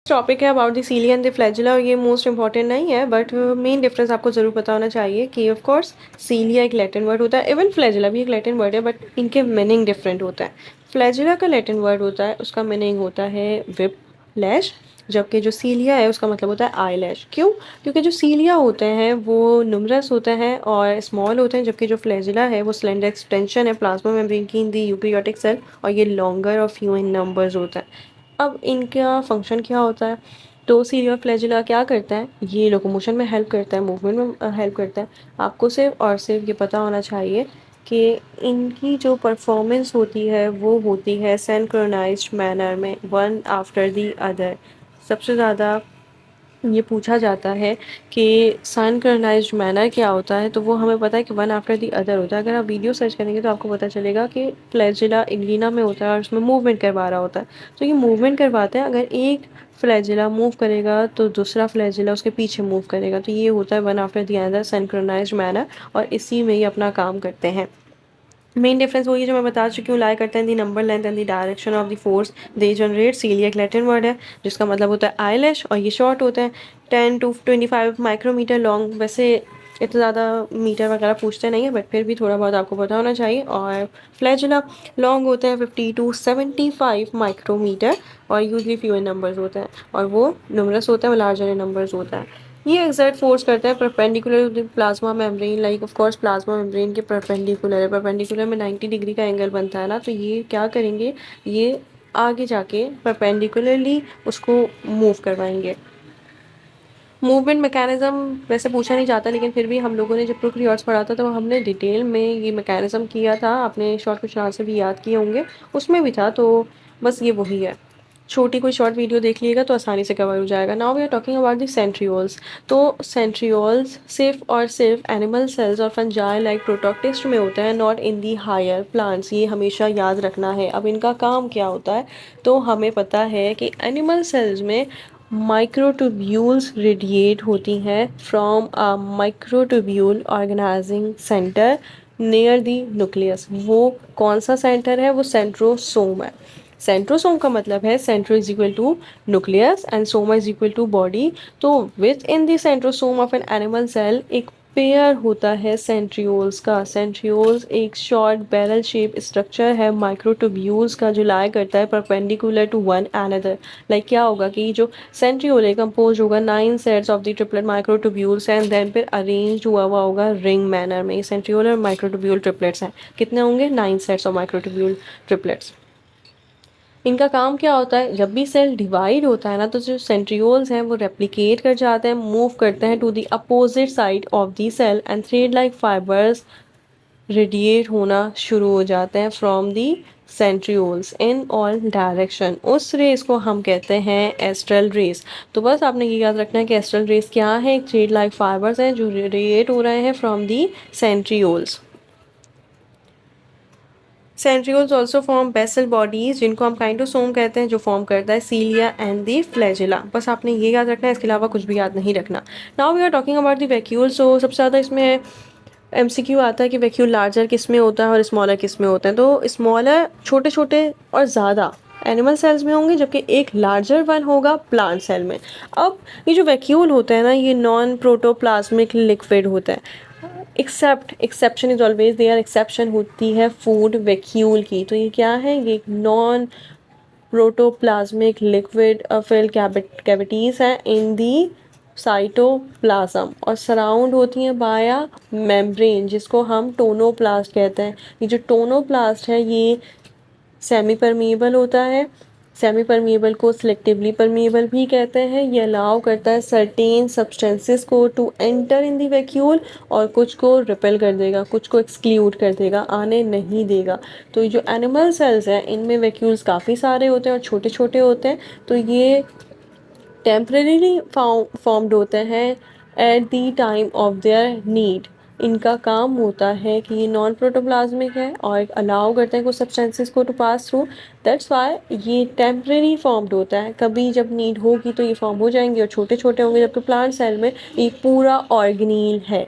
Topic है about the cilia and the flagella और ये मोस्ट इंपॉर्टेंट नहीं है बट मेन डिफरेंस आपको ज़रूर पता होना चाहिए कि ऑफ कोर्स सीलिया एक लैटिन वर्ड होता है, इवन फ्लैजिला भी एक लैटिन वर्ड है बट इनके मीनिंग डिफरेंट होता है। फ्लैजिला का लैटिन वर्ड होता है, उसका मीनिंग होता है विप लैश, जबकि जो सीलिया है उसका मतलब होता है आई लैश। क्यों? क्योंकि जो सीलिया होते हैं वो नुमरस होते हैं और स्मॉल होते हैं, जबकि जो फ्लैजिला है वो स्लेंडर एक्सटेंशन है प्लाज्मा मेम्ब्रेन की इन दी यूकेरियोटिक सेल और ये लॉन्गर और फ्यू इन नंबर्स होता है। अब इनका फंक्शन क्या होता है? तो सीरियल फ्लैजिला क्या करता है? ये लोकोमोशन में हेल्प करता है, मूवमेंट में हेल्प करता है। आपको सिर्फ और सिर्फ ये पता होना चाहिए कि इनकी जो परफॉर्मेंस होती है वो होती है सिंक्रोनाइज्ड मैनर में, वन आफ्टर दी अदर। सबसे ज़्यादा ये पूछा जाता है कि सिंक्रोनाइज्ड मैनर क्या होता है, तो वो हमें पता है कि वन आफ्टर दी अदर होता है। अगर आप वीडियो सर्च करेंगे तो आपको पता चलेगा कि फ्लैजिला इग्लिना में होता है और उसमें मूवमेंट करवा रहा होता है। तो ये मूवमेंट करवाते हैं, अगर एक फ्लैजिला मूव करेगा तो दूसरा फ्लैजिला उसके पीछे मूव करेगा, तो ये होता है one after the other synchronised manner और इसी में ये अपना काम करते हैं। मेन डिफरेंस वही जो मैं बता चुकी हूँ, लाई करते हैं the number length and the direction of the force they generate. Cilia एक लैटिन वर्ड है जिसका मतलब होता है आईलैश और ये शॉर्ट होते हैं 10 to 25 माइक्रोमीटर लॉन्ग। वैसे इतना ज़्यादा मीटर वगैरह पूछते नहीं है बट फिर भी थोड़ा बहुत आपको पता होना चाहिए। और फ्लैजिला लॉन्ग होते हैं 50 to 75 माइक्रोमीटर और यूजली फ्यू इन नंबर्स होते हैं और वो न्यूमरस होते हैं, वो लार्जर इन नंबर्स होता है। ये एक्सर्ट फोर्स करता है perpendicular to the plasma membrane, like of course plasma membrane के परपेंडिकुलर है। परपेंडिकुलर में 90 डिग्री का एंगल बनता है ना, तो ये क्या करेंगे, ये आगे जाके परपेंडिकुलरली उसको मूव करवाएंगे। मूवमेंट मैकेनिज्म वैसे पूछा नहीं जाता, लेकिन फिर भी हम लोगों ने जब प्रोकैरियोट्स पढ़ा था तो हमने डिटेल में ये मैकेनिज्म किया था, आपने शॉर्ट क्वेश्चन आंसर भी याद किए होंगे, उसमें भी था। तो बस ये वही है, छोटी कोई शॉर्ट वीडियो देख लीजिएगा तो आसानी से कवर हो जाएगा। Now we are talking about the centrioles. तो सेंट्रियोल्स सिर्फ और सिर्फ एनिमल सेल्स और फंजाई लाइक प्रोटोक्टिस्ट में होता है, not in the higher plants. ये हमेशा याद रखना है। अब इनका काम क्या होता है, तो हमें पता है कि एनिमल सेल्स में माइक्रोट्यूब्यूल्स रेडिएट होती हैं from a microtubule organising centre near the nucleus. वो कौन सा सेंटर है? वो सेंट्रोसोम है। सेंट्रोसोम का मतलब है centro is equal to nucleus and soma is equal to body. तो within the centrosome of an animal cell एक पेयर होता है सेंट्रियोल्स का। सेंट्रियोल्स एक शॉर्ट बैरल शेप स्ट्रक्चर है माइक्रोट्यूब्यूल्स का, जो लाई करता है perpendicular to one another. Like क्या होगा कि जो सेंट्रियोल है कंपोज होगा 9 sets of the triplet microtubules and then फिर अरेंज हुआ हुआ होगा रिंग मैनर में। सेंट्रियोल और माइक्रोट्यूब्यूल ट्रिपलेट्स हैं, कितने होंगे? 9 सेट्स ऑफ माइक्रोट्यूब्यूल ट्रिपलेट्स। इनका काम क्या होता है, जब भी सेल डिवाइड होता है ना तो जो सेंट्रियोल्स हैं वो रेप्लिकेट कर जाते हैं, मूव करते हैं to the opposite side of the cell and thread like fibres radiate होना शुरू हो जाते हैं from the centrioles in all direction. उस रेस को हम कहते हैं एस्ट्रल रेस। तो बस आपने ये याद रखना है कि एस्ट्रल रेस क्या है, एक थ्रेड लाइक फाइबर्स हैं जो रेडिएट हो रहे हैं from the centrioles. Centrioles also form basal bodies जिनको हम काइंडोसोम कहते हैं, जो फॉर्म करता है सीलिया एंड दी फ्लैजिला। बस आपने ये याद रखना है, इसके अलावा कुछ भी याद नहीं रखना। Now we are talking about the vacuoles. तो सबसे ज़्यादा इसमें एमसीक्यू आता है कि वैक्यूल लार्जर किस में होता है और स्मॉलर किस में होता है। तो स्मॉलर छोटे छोटे और ज़्यादा एनिमल सेल्स में होंगे, जबकि एक लार्जर वन होगा प्लांट सेल में। अब ये जो वैक्यूल होता है ना, ये नॉन प्रोटोप्लाज्मिक लिक्विड होता है। Exception is always there, exception होती है फूड वैक्यूल की। तो ये क्या है, ये एक non protoplasmic liquid field cavities है इन दी साइटोप्लाज्म और सराउंड होती हैं बाय मेम्ब्रेन जिसको हम टोनोप्लास्ट कहते हैं। ये जो टोनोप्लास्ट है ये सेमी परमिएबल होता है। सेमी परमिएबल को सिलेक्टिवली परमिएबल भी कहते हैं। ये अलाउ करता है सर्टेन सब्सटेंसेस को to enter in the vacuole और कुछ को रिपेल कर देगा, कुछ को एक्सक्लूड कर देगा, आने नहीं देगा। तो ये जो एनिमल सेल्स हैं इनमें वैक्यूल्स काफ़ी सारे होते हैं और छोटे छोटे होते हैं। तो ये टेम्परेरीली फॉर्म्ड होते हैं at the time of their need. इनका काम होता है कि ये नॉन प्रोटोप्लाज्मिक है और अलाउ करते हैं कुछ सब्सटेंसेस को to pass through. That's why ये टेम्परेरी फॉर्म्ड होता है, कभी जब नीड होगी तो ये फॉर्म हो जाएंगे और छोटे छोटे होंगे। जबकि प्लांट सेल में एक पूरा ऑर्गेनील है।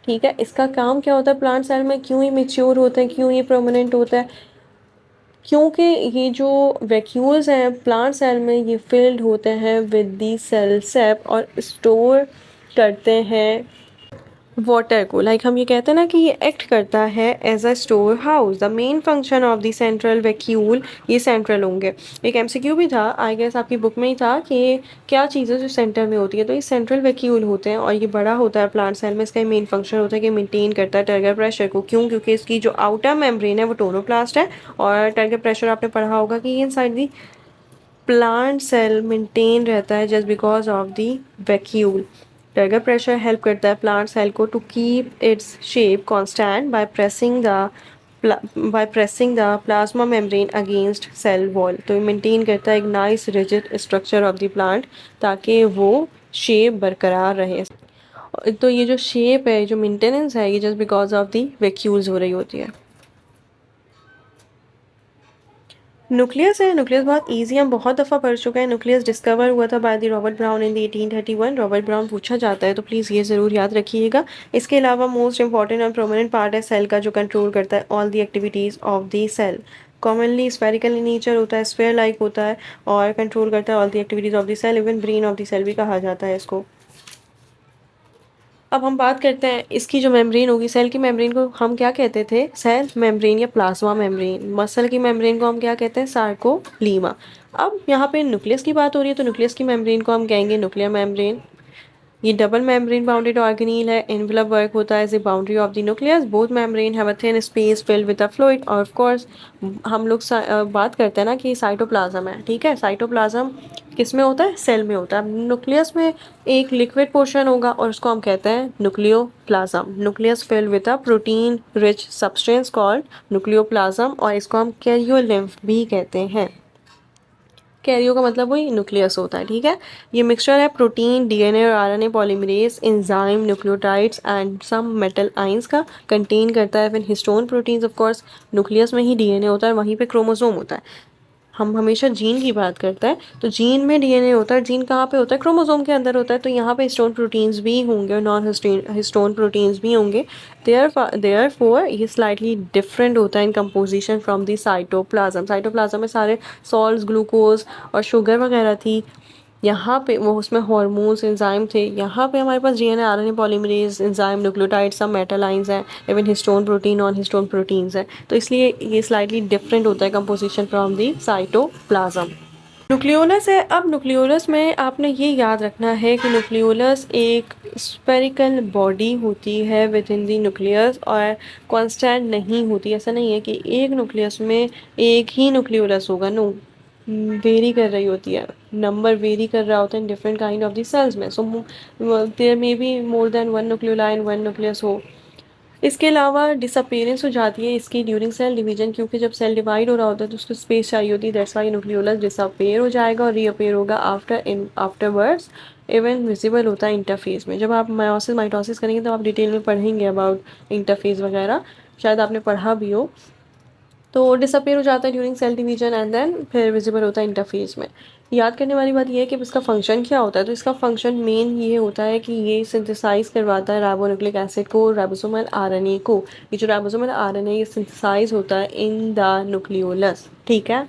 ठीक है, इसका काम क्या होता है प्लांट सेल में, क्यों ये मेच्योर होते हैं, क्यों ये परमानेंट होता है, क्योंकि ये जो वैक्यूल्स हैं प्लांट सेल में ये फिल्ड होते हैं विद दी सेल सेप और स्टोर करते हैं वाटर को। हम ये कहते हैं ना कि ये एक्ट करता है as a store house. The main function of the central vacuole, ये सेंट्रल होंगे। एक एमसीक्यू भी था, आई गेस आपकी बुक में ही था, कि क्या चीज़ें जो सेंटर में होती है, तो ये सेंट्रल वैक्यूल होते हैं और ये बड़ा होता है प्लांट सेल में। इसका मेन फंक्शन होता है कि मेंटेन करता है टर्गर प्रेशर को। क्यों? क्योंकि इसकी जो आउटर मेम्ब्रेन है वो टोनोप्लास्ट है और टर्गर प्रेशर आपने पढ़ा होगा कि ये inside the plant cell maintain रहता है just because of the vacuole. Turgor pressure help करता है प्लांट सेल को to keep its shape constant by pressing the plasma membrane against cell wall. तो ये मेंटेन करता है एक nice rigid structure of the plant ताकि वो शेप बरकरार रहे। तो ये जो शेप है, जो मेंटेनेंस है, ये just because of the vacuoles हो रही होती है। न्यूक्लियस है, न्यूक्लियस बहुत इजी, हम बहुत दफ़ा पढ़ चुके हैं। न्यूक्लियस डिस्कवर हुआ था by the Robert brown in the 1831। Robert brown पूछा जाता है तो प्लीज़ ये ज़रूर याद रखिएगा। इसके अलावा मोस्ट इंपॉर्टेंट और प्रोमिनेंट पार्ट है सेल का, जो कंट्रोल करता है all the activities of the cell. Commonly spherical in nature होता है, स्फेयर लाइक होता है और कंट्रोल करता है all the activities of the cell. Even brain of the cell भी कहा जाता है इसको। अब हम बात करते हैं इसकी जो मेम्ब्रेन होगी, सेल की मेम्ब्रेन को हम क्या कहते थे? सेल मेम्ब्रेन या प्लाज्मा मेम्ब्रेन। मसल की मेम्ब्रेन को हम क्या कहते हैं? सार्कोप्लाज्मा। अब यहाँ पे न्यूक्लियस की बात हो रही है तो न्यूक्लियस की मेम्ब्रेन को हम कहेंगे न्यूक्लियर मेम्ब्रेन। ये डबल मेम्ब्रेन बाउंडेड ऑर्गेनील है। एनवेलप वर्क होता है as a boundary of the nucleus. Both membrane have a thin space filled with a fluid. और ऑफ कोर्स हम लोग बात करते हैं ना कि साइटोप्लाज्म है, ठीक है। साइटोप्लाज्म किस में होता है? सेल में होता है। न्यूक्लियस में एक लिक्विड पोर्शन होगा और उसको हम कहते हैं nucleoplasm. Nucleus field with a protein rich substance called nucleoplasm, और इसको हम कैरियोलिम्फ भी कहते हैं। कैरियो का मतलब वही न्यूक्लियस होता है, ठीक है। ये मिक्सचर है प्रोटीन, डीएनए और RNA polymerase, enzyme, nucleotides and some metal ions का कंटेन करता है। फिर histone proteins, of course nucleus में ही डीएनए होता है, वहीं पे क्रोमोसोम होता है। हम हमेशा जीन की बात करते हैं तो जीन में डीएनए होता है। जीन कहाँ पे होता है? क्रोमोसोम के अंदर होता है। तो यहाँ पे हिस्टोन प्रोटीन्स भी होंगे और नॉन हिस्टोन प्रोटीन्स भी होंगे। देयरफॉर ये स्लाइटली डिफरेंट होता है in composition from the cytoplasm. Cytoplasm में सारे सॉल्ट्स, ग्लूकोज और शुगर वगैरह थी। यहाँ पे वो उसमें हार्मोन्स, एंजाइम थे। यहाँ पे हमारे पास DNA, RNA polymerase, enzyme, nucleotide, सब मेटल आयंस हैं, even histone protein, non histone proteins हैं। तो इसलिए ये स्लाइटली डिफरेंट होता है composition from the cytoplasm. Nucleolus है। अब न्यूक्लियोलस में आपने ये याद रखना है कि न्यूक्लियोलस एक स्फेरिकल बॉडी होती है विद इन दी न्यूक्लियस और कांस्टेंट नहीं होती। ऐसा नहीं है कि एक न्यूक्लियस में एक ही न्यूक्लियोलस होगा, नो, वेरी कर रही होती है, नंबर वेरी कर रहा होता है in different kind of the cells में। So there may be more than one nucleoli and one nucleus हो। इसके अलावा डिसअपेरेंस हो जाती है इसकी ड्यूरिंग सेल डिवीजन, क्योंकि जब सेल डिवाइड हो रहा होता है तो उसको स्पेस चाहिए होती है। दैट्स व्हाई न्यूक्लियोलस डिसअपेयर हो जाएगा और रीअपेयर होगा आफ्टरवर्ड्स। इवन विजिबल होता है इंटरफेस में। जब आप मायोसिस माइटोसिस करेंगे तो आप डिटेल में पढ़ेंगे अबाउट इंटरफेस वगैरह, शायद आपने पढ़ा भी हो। तो डिसअपेयर हो जाता है during cell division and then फिर विजिबल होता है इंटरफेस में। याद करने वाली बात यह है कि इसका फंक्शन क्या होता है। तो इसका फंक्शन मेन ये होता है कि ये सिंथेसाइज करवाता है राइबोन्यूक्लिक एसिड को, राइबोसोमल आरएनए को। ये जो राइबोसोमल आरएनए ये सिंथेसाइज होता है इन द न्यूक्लियोलस, ठीक है।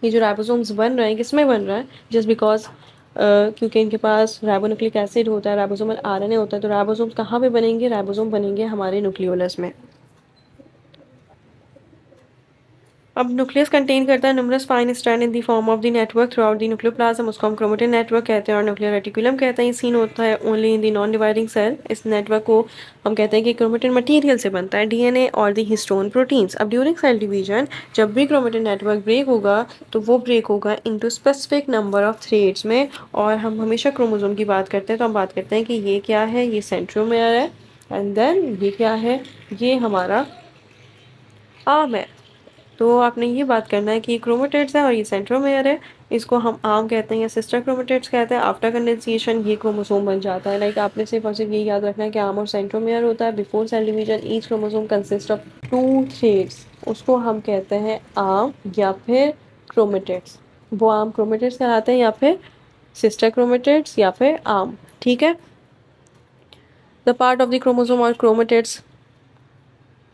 ये जो राइबोसोम्स बन रहे हैं, किसमें बन रहा है? जस्ट बिकॉज क्योंकि इनके पास राइबोन्यूक्लिक एसिड होता है, राइबोसोमल आरएनए होता है। तो राइबोसोम्स कहाँ पे बनेंगे? राइबोसोम बनेंगे हमारे न्यूक्लियोलस में। अब न्यूक्लियस कंटेन करता है numerous fine strand in the form of the network through out the nucleoplasm. उसको हम क्रोमेटिन नेटवर्क कहते हैं और न्यूक्लियर रेटिकुलम कहते हैं। ये सीन होता है only in the non dividing cell. इस नेटवर्क को हम कहते हैं कि क्रोमेटिन मटेरियल से बनता है, डीएनए और द हिस्टोन प्रोटीन्स। अब ड्यूरिंग सेल डिवीजन जब भी क्रोमेटिन नेटवर्क ब्रेक होगा तो वो ब्रेक होगा into specific number of threads में। और हम हमेशा क्रोमोसोम की बात करते हैं तो हम बात करते हैं कि ये क्या है? ये सेंट्रोमेयर है। एंड देन ये क्या है? ये हमारा आर्म है। तो आपने ये बात करना है कि ये क्रोमेटिड्स है और ये सेंट्रोमेयर है। इसको हम आर्म कहते हैं या सिस्टर क्रोमेटिड्स कहते हैं। आफ्टर कंडेंसेशन ये क्रोमोसोम बन जाता है। लाइक आपने सिर्फ और सिर्फ ये याद रखना है कि आर्म और सेंट्रोमेयर होता है। Before cell division each chromosome consist of 2 threads. उसको हम कहते हैं आर्म या फिर क्रोमेटिड्स। वो आर्म क्रोमेटिड्स कहलाते हैं या फिर सिस्टर क्रोमेटिड्स या फिर आर्म, ठीक है। The part of the chromosome और chromatids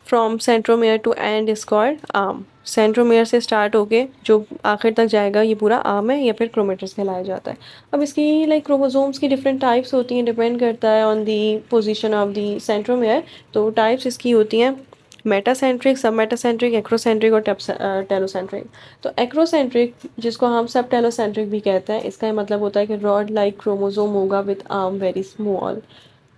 from centromere to end is called arm. Centromere से स्टार्ट होके जो आखिर तक जाएगा ये पूरा आर्म है या फिर क्रोमेटिड्स कहलाया जाता है। अब इसकी लाइक क्रोमोसोम्स की डिफरेंट टाइप्स होती हैं, डिपेंड करता है on the position of the centromere. तो टाइप्स इसकी होती हैं मेटासेंट्रिक, सब मेटासेंट्रिक, एक्रोसेंट्रिक और टेलोसेंट्रिक। तो एक्रोसेंट्रिक जिसको हम सब टेलोसेंट्रिक भी कहते हैं, इसका मतलब होता है कि रॉड लाइक क्रोमोसोम होगा with arm very small.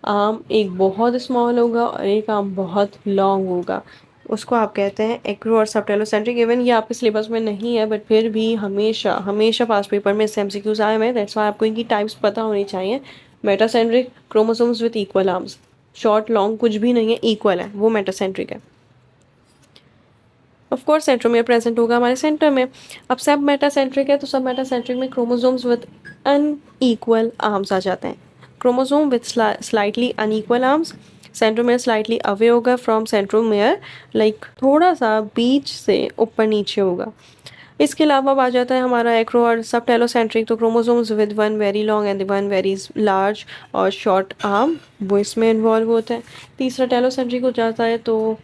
Arm एक बहुत स्मॉल होगा और एक आर्म बहुत लॉन्ग होगा, उसको आप कहते हैं एक्रो और सबटेलोसेंट्रिक। इवन ये आपके सिलेबस में नहीं है बट फिर भी हमेशा हमेशा पास पेपर में इससे एमसीक्यूज आए हुए हैं, दैट्स वाई आपको इनकी टाइप्स पता होनी चाहिए। Metacentric chromosomes with equal arms, short long कुछ भी नहीं है, इक्वल है, वो मेटासेंट्रिक है। ऑफ कोर्स सेंट्रोमियर प्रेजेंट होगा हमारे सेंटर में। अब सब मेटासेंट्रिक है तो सब मेटासेंट्रिक में क्रोमोसोम्स विद अनइक्वल आर्म्स आ जाते हैं। Chromosome with slightly unequal arms, centromere slightly away होगा फ्रॉम सेंट्रोमियर, लाइक थोड़ा सा बीच से ऊपर नीचे होगा। इसके अलावा अब आ जाता है हमारा एक्रो और सब टेलोसेंट्रिक, तो chromosomes with one very long and one very large और शॉर्ट आर्म, वो इसमें इन्वॉल्व होते हैं। तीसरा टेलोसेंट्रिक हो जाता है। तो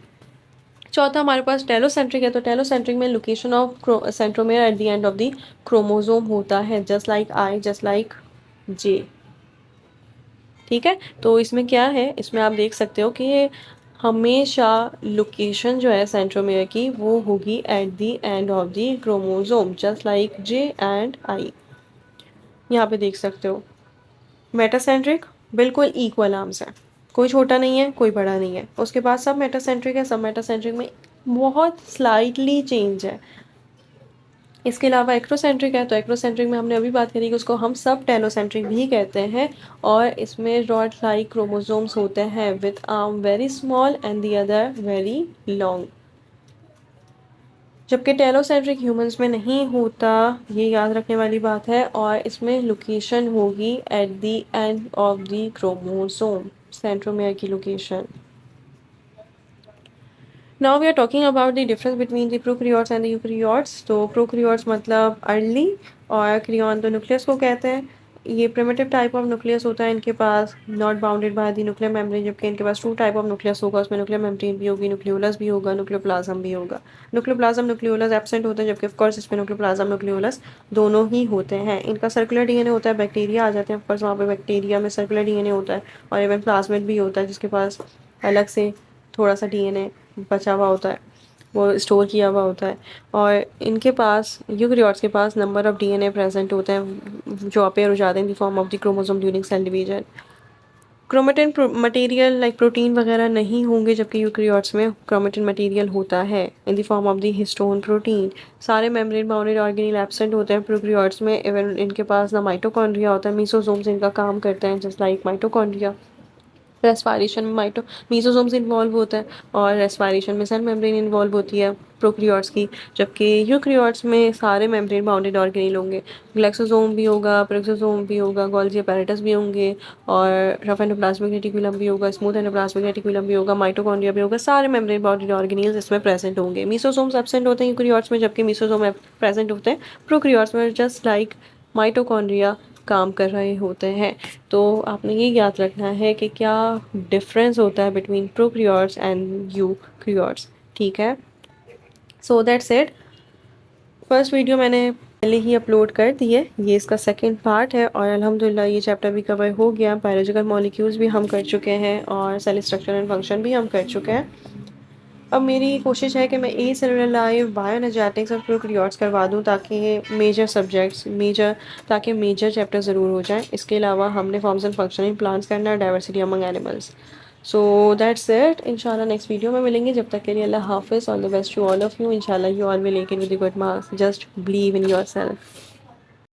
चौथा हमारे पास टेलोसेंट्रिक है, तो टेलोसेंट्रिक में location of centromere at the end of the chromosome होता है, just like I, just like J. ठीक है, तो इसमें क्या है, इसमें आप देख सकते हो कि हमेशा लोकेशन जो है सेंट्रोमियर की वो होगी at the end of the chromosome, just like J and I. यहाँ पे देख सकते हो मेटासेंट्रिक बिल्कुल इक्वल आर्म्स है, कोई छोटा नहीं है कोई बड़ा नहीं है। उसके बाद सब मेटासेंट्रिक है, सब मेटासेंट्रिक में बहुत स्लाइटली चेंज है। इसके अलावा एक्रोसेंट्रिक है, तो एक्रोसेंट्रिक में हमने अभी बात करी कि उसको हम सब टेलोसेंट्रिक भी कहते हैं, और इसमें रॉड लाइक क्रोमोसोम्स होते हैं with arm very small and the other very long. जबकि टेलोसेंट्रिक ह्यूमंस में नहीं होता, ये याद रखने वाली बात है, और इसमें लोकेशन होगी at the end of the chromosome, centromere की location. Now we are talking about the difference between the prokaryotes and the eukaryotes. तो प्रोकैरियोट्स मतलब अर्ली, और क्रियॉन तो न्यूक्लियस को कहते हैं। ये प्रिमिटिव टाइप ऑफ न्यूक्लियस होता है इनके पास, not bounded by the nuclear membrane, जबकि इनके पास टू टाइप ऑफ न्यूक्लियस होगा, उसमें न्यूक्लियर मेम्ब्रेन भी होगी, न्यूक्लियोलस भी होगा, न्यूक्लियोप्लाज्म भी होगा। न्यूक्लियोप्लाज्म न्यूक्लियोलस एब्सेंट होता है, जबकि ऑफकोर्स इसमें न्यूक्लियोप्लाज्म न्यूक्लियोलस दोनों ही होते हैं। इनका सर्कुलर डीएनए होता है, बैक्टीरिया आ जाते हैं ऑफकोर्स वहाँ पे, बैक्टीरिया में सर्कुलर डीएनए होता है, और इवन प्लाज्मिड भी होता है जिसके पास अलग से थोड़ा सा डीएनए बचा हुआ होता है, वो स्टोर किया हुआ होता है। और इनके पास यूकैरियोट्स के पास नंबर ऑफ डीएनए प्रेजेंट होते हैं जो अपेयर हो जाते हैं in the form of the chromosome during cell division. Chromatin material like protein वगैरह नहीं होंगे, जबकि यूकैरियोट्स में क्रोमेटिन मटेरियल होता है इन the form of the histone protein. सारे मेम्ब्रेन बाउंडेड ऑर्गेनेल एब्सेंट होते हैं प्रोकैरियोट्स में, इवन इनके पास ना माइटोकॉन्ड्रिया होता है, मीसोसोम्स इनका काम करते हैं जस्ट लाइक माइटोकॉन्ड्रिया। रेस्पायरेशन में मीसोसोम्स इन्वॉल्व होता है, और रेस्पायरेशन में सेल मेम्ब्रेन इन्वॉल्व होती है प्रोकैरियोट्स की, जबकि यूकैरियोट्स में सारे मेम्ब्रेन बाउंडेड ऑर्गेनेल होंगे। ग्लाइसोसोम भी होगा, पेरोक्सोसोम भी होगा, गोल्गी apparatus भी होंगे, और रफ एंडोप्लाज्मिक रेटिकुलम भी होगा, स्मूथ एंडोप्लाज्मिक रेटिकुलम भी होगा, माइटोकॉन्ड्रिया भी होगा, सारे मेम्ब्रेन बाउंडेड ऑर्गेनेल्स इसमें प्रेजेंट होंगे। मीसोसोम्स एब्सेंट होते हैं यूकैरियोट्स में, जबकि मीसोसोम प्रेजेंट होते हैं प्रोकैरियोट्स में, जस्ट लाइक माइटोकॉन्ड्रिया काम कर रहे होते हैं। तो आपने ये याद रखना है कि क्या डिफरेंस होता है बिटवीन प्रोकैरियोट्स एंड यूकैरियोट्स। ठीक है, सो दैट्स इट। फर्स्ट वीडियो मैंने पहले ही अपलोड कर दी है, ये इसका सेकंड पार्ट है, और अल्हम्दुलिल्लाह ये चैप्टर भी कवर हो गया। बायोलॉजिकल मॉलिक्यूल्स भी हम कर चुके हैं, और सेल स्ट्रक्चर एंड फंक्शन भी हम कर चुके हैं। अब मेरी कोशिश है कि मैं ए सेलुलर लाइफ, बायोएनर्जेटिक्स और प्रोकैरियोट्स करवा दूँ, ताकि मेजर सब्जेक्ट्स ताकि मेजर चैप्टर ज़रूर हो जाएं। इसके अलावा हमने forms and function in plants करना है, diversity among animals. So that's it, इंशाल्लाह नेक्स्ट वीडियो में मिलेंगे। जब तक के लिए अल्लाह हाफिज़, all the best to all of you. इंशाल्लाह you all will make it with good marks, just believe in your self.